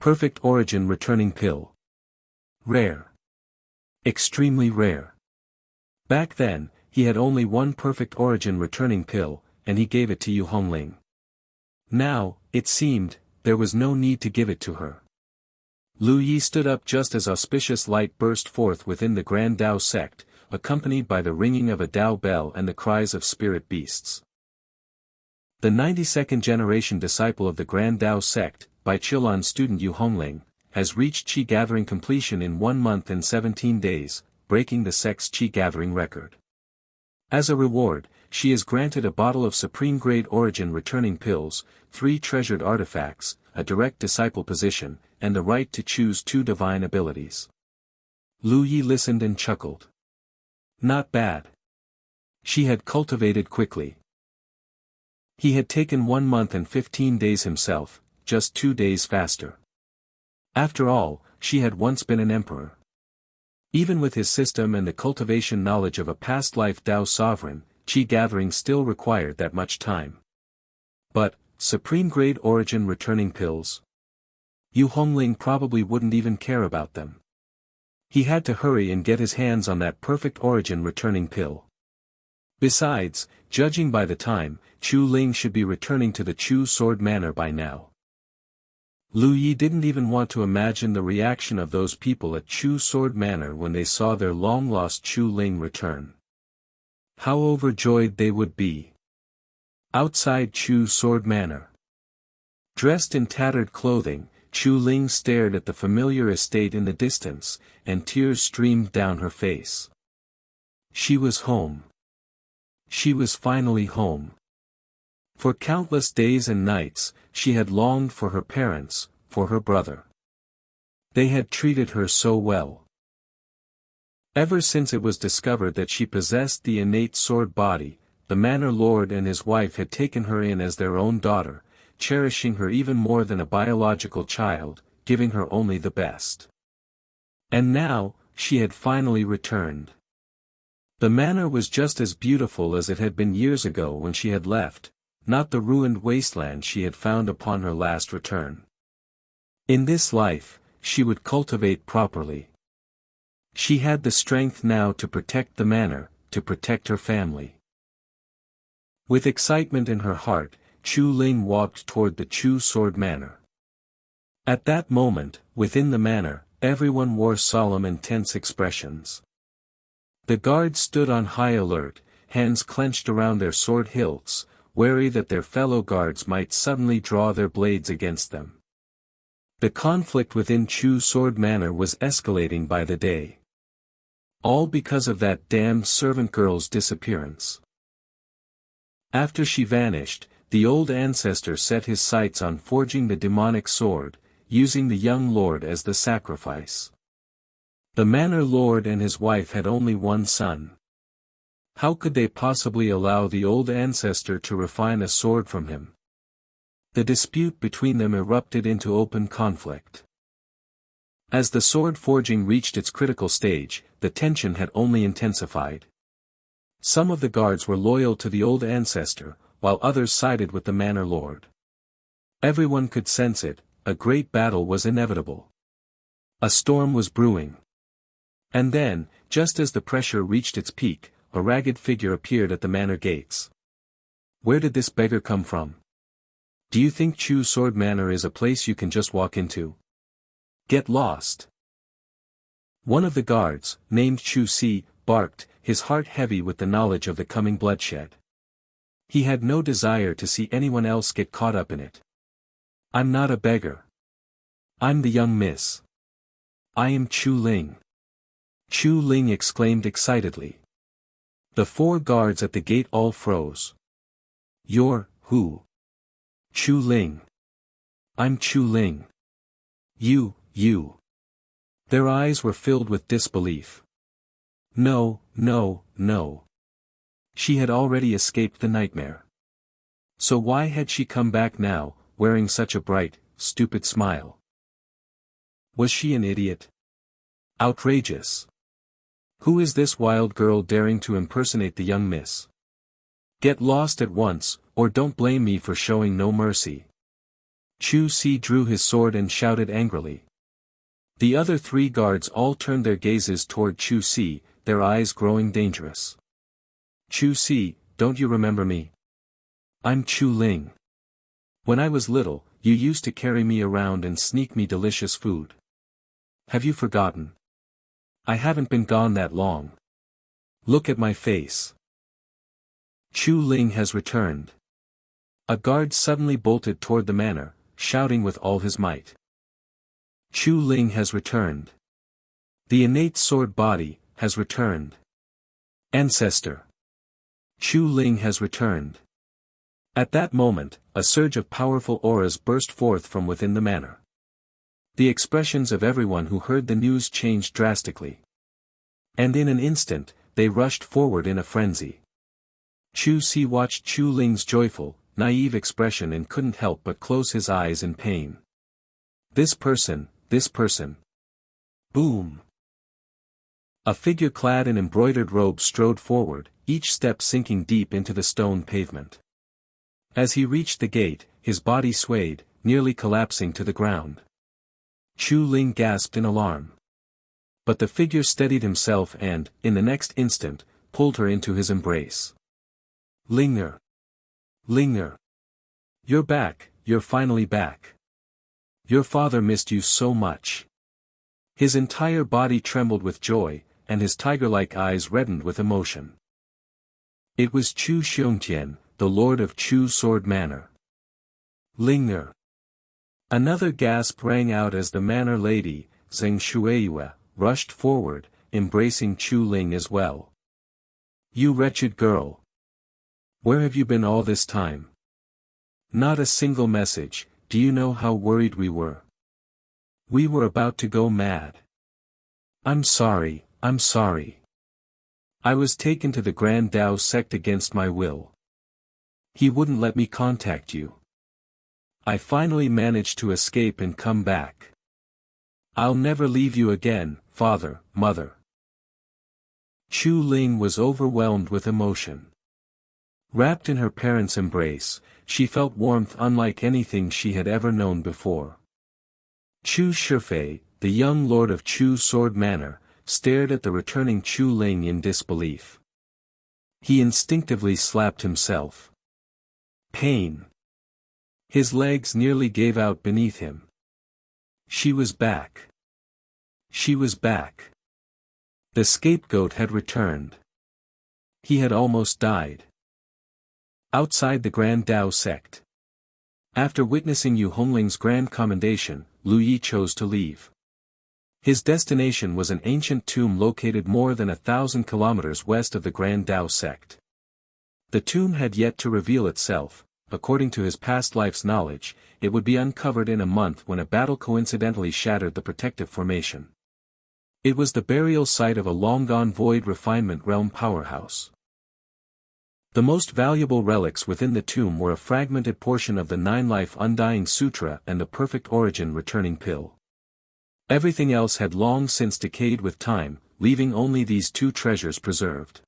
Perfect origin returning pill. Rare. Extremely rare. Back then, he had only one perfect origin returning pill, and he gave it to Yu Hongling. Now, it seemed, there was no need to give it to her. Lu Yi stood up just as auspicious light burst forth within the Grand Dao sect, accompanied by the ringing of a Dao bell and the cries of spirit beasts. The 92nd generation disciple of the Grand Dao sect, by Chilan student Yu Hongling, has reached Qi gathering completion in 1 month and 17 days, breaking the sect's Qi gathering record. As a reward, she is granted a bottle of supreme-grade origin returning pills, 3 treasured artifacts, a direct disciple position, and the right to choose 2 divine abilities. Lu Yi listened and chuckled. Not bad. She had cultivated quickly. He had taken 1 month and 15 days himself, just 2 days faster. After all, she had once been an emperor. Even with his system and the cultivation knowledge of a past life Dao sovereign, Qi gathering still required that much time. But, supreme-grade origin returning pills? Yu Hongling probably wouldn't even care about them. He had to hurry and get his hands on that perfect origin returning pill. Besides, judging by the time, Chu Ling should be returning to the Chu Sword Manor by now. Lu Yi didn't even want to imagine the reaction of those people at Chu Sword Manor when they saw their long-lost Chu Ling return. How overjoyed they would be. Outside Chu Sword Manor. Dressed in tattered clothing, Chu Ling stared at the familiar estate in the distance, and tears streamed down her face. She was home. She was finally home. For countless days and nights, she had longed for her parents, for her brother. They had treated her so well. Ever since it was discovered that she possessed the innate sword body, the manor lord and his wife had taken her in as their own daughter, cherishing her even more than a biological child, giving her only the best. And now, she had finally returned. The manor was just as beautiful as it had been years ago when she had left, not the ruined wasteland she had found upon her last return. In this life, she would cultivate properly. She had the strength now to protect the manor, to protect her family. With excitement in her heart, Chu Ling walked toward the Chu Sword Manor. At that moment, within the manor, everyone wore solemn and tense expressions. The guards stood on high alert, hands clenched around their sword hilts, wary that their fellow guards might suddenly draw their blades against them. The conflict within Chu Sword Manor was escalating by the day. All because of that damned servant girl's disappearance. After she vanished, the old ancestor set his sights on forging the demonic sword, using the young lord as the sacrifice. The manor lord and his wife had only one son. How could they possibly allow the old ancestor to refine a sword from him? The dispute between them erupted into open conflict. As the sword forging reached its critical stage, the tension had only intensified. Some of the guards were loyal to the old ancestor, while others sided with the manor lord. Everyone could sense it, a great battle was inevitable. A storm was brewing. And then, just as the pressure reached its peak, a ragged figure appeared at the manor gates. Where did this beggar come from? Do you think Chu Sword Manor is a place you can just walk into? Get lost. One of the guards, named Chu Si, barked, his heart heavy with the knowledge of the coming bloodshed. He had no desire to see anyone else get caught up in it. I'm not a beggar. I'm the young miss. I am Chu Ling. Chu Ling exclaimed excitedly. The 4 guards at the gate all froze. You're, who? Chu Ling. I'm Chu Ling. You. Their eyes were filled with disbelief. No. She had already escaped the nightmare. So why had she come back now, wearing such a bright, stupid smile? Was she an idiot? Outrageous. Who is this wild girl daring to impersonate the young miss? Get lost at once, or don't blame me for showing no mercy. Chu Si drew his sword and shouted angrily. The other 3 guards all turned their gazes toward Chu Si, their eyes growing dangerous. Chu Si, don't you remember me? I'm Chu Ling. When I was little, you used to carry me around and sneak me delicious food. Have you forgotten? I haven't been gone that long. Look at my face. Chu Ling has returned. A guard suddenly bolted toward the manor, shouting with all his might. Chu Ling has returned. The innate sword body has returned. Ancestor. Chu Ling has returned. At that moment, a surge of powerful auras burst forth from within the manor. The expressions of everyone who heard the news changed drastically. And in an instant, they rushed forward in a frenzy. Chu Si watched Chu Ling's joyful, naive expression and couldn't help but close his eyes in pain. This person. Boom. A figure clad in embroidered robes strode forward, each step sinking deep into the stone pavement. As he reached the gate, his body swayed, nearly collapsing to the ground. Chu Ling gasped in alarm. But the figure steadied himself and, in the next instant, pulled her into his embrace. Lingner. You're back, you're finally back. Your father missed you so much. His entire body trembled with joy, and his tiger-like eyes reddened with emotion. It was Chu Xiongtian, the lord of Chu Sword Manor. Lingner. Another gasp rang out as the manor lady, Zheng Shueiyue, rushed forward, embracing Chu Ling as well. You wretched girl. Where have you been all this time? Not a single message. Do you know how worried we were? We were about to go mad. I'm sorry. I was taken to the Grand Dao sect against my will. He wouldn't let me contact you. I finally managed to escape and come back. I'll never leave you again, father, mother. Chu Ling was overwhelmed with emotion. Wrapped in her parents' embrace, she felt warmth unlike anything she had ever known before. Chu Shifei, the young lord of Chu Sword Manor, stared at the returning Chu Ling in disbelief. He instinctively slapped himself. Pain. His legs nearly gave out beneath him. She was back. The scapegoat had returned. He had almost died. Outside the Grand Dao sect. After witnessing Yu Hongling's grand commendation, Lu Yi chose to leave. His destination was an ancient tomb located more than 1,000 kilometers west of the Grand Dao sect. The tomb had yet to reveal itself. According to his past life's knowledge, it would be uncovered in a month when a battle coincidentally shattered the protective formation. It was the burial site of a long-gone void refinement realm powerhouse. The most valuable relics within the tomb were a fragmented portion of the Nine-Life Undying Sutra and the Perfect Origin Returning Pill. Everything else had long since decayed with time, leaving only these 2 treasures preserved.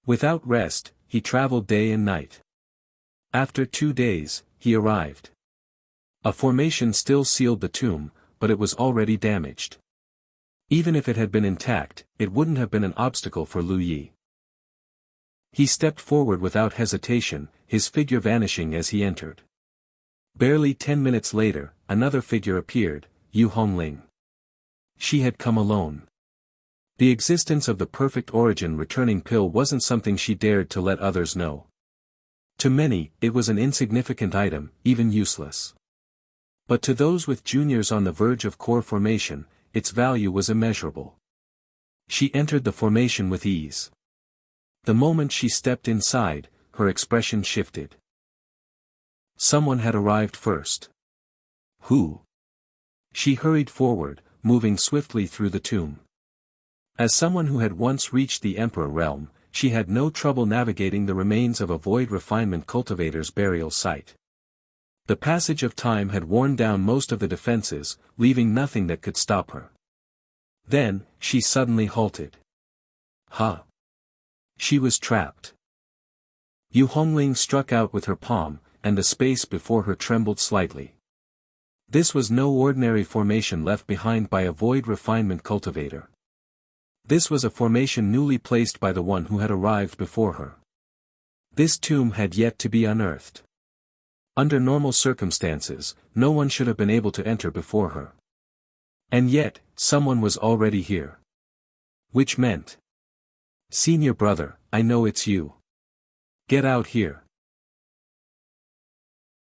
Without rest, he traveled day and night. After 2 days, he arrived. A formation still sealed the tomb, but it was already damaged. Even if it had been intact, it wouldn't have been an obstacle for Lu Yi. He stepped forward without hesitation, his figure vanishing as he entered. Barely 10 minutes later, another figure appeared, Yu Hongling. She had come alone. The existence of the Perfect Origin Returning Pill wasn't something she dared to let others know. To many, it was an insignificant item, even useless. But to those with juniors on the verge of core formation, its value was immeasurable. She entered the formation with ease. The moment she stepped inside, her expression shifted. Someone had arrived first. Who? She hurried forward, moving swiftly through the tomb. As someone who had once reached the Emperor realm, she had no trouble navigating the remains of a void refinement cultivator's burial site. The passage of time had worn down most of the defenses, leaving nothing that could stop her. Then, she suddenly halted. Huh! She was trapped. Yu Hongling struck out with her palm, and the space before her trembled slightly. This was no ordinary formation left behind by a void refinement cultivator. This was a formation newly placed by the one who had arrived before her. This tomb had yet to be unearthed. Under normal circumstances, no one should have been able to enter before her. And yet, someone was already here. Which meant, "Senior brother, I know it's you. Get out here."